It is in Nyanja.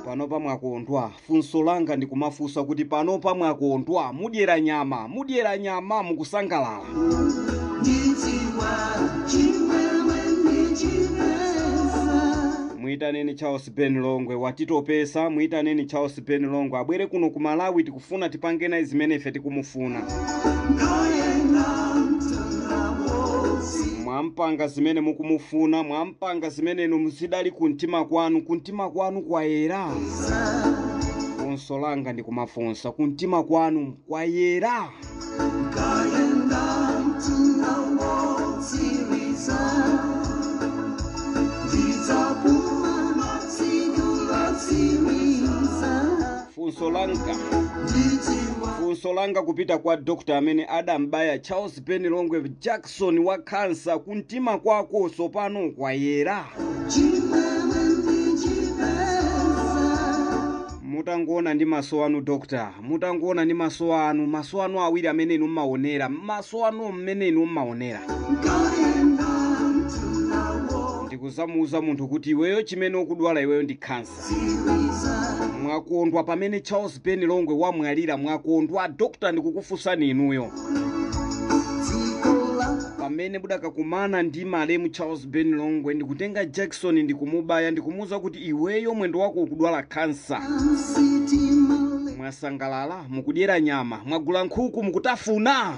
Panopa mwakondwa, funso langa ndikumafunsa kuti panopa mwakondwa, mudyera nyama mukusangalala. Muitaneni Charles Ben Longwe watitopesa, muitaneni Charles Ben Longwe abwere kuno ku Malawi tikufuna tipangena zimene ife tikumufuna. Mwampanga zimene mukumufuna, mwampanga zimene inu muzidali kuntima kwanu kwayera. Funso langa ndikumafunsa, kuntima kwanu kwayera. Funso langa kupita kwa Dr. amene adambaya Charles Ben Longwe Jackson wa cancer, kuntima kwako sopano kwayera. Mutangoona ndi maso anu Dr. Mutangoona ndi maso anu awiri amene inu mmaonera, maso anu mmene inu mmaonera. Ndikuzamuuza munthu kuti iweyo chimene ukudwala iweyo ndi cancer. Mwakondwa pamene Charles Ben Longwe wamwalira, mwakondwa. Dr. ndikukufunsani inuyo. Pamene budakakumana ndi malemu Charles Ben Longwe ndikutenga Jackson ndikumubaya ndikumuza kuti iweyo mwendo wako ukudwala cancer. Mwasangalala, mukudyera nyama, mwagula nkhuku mukutafuna.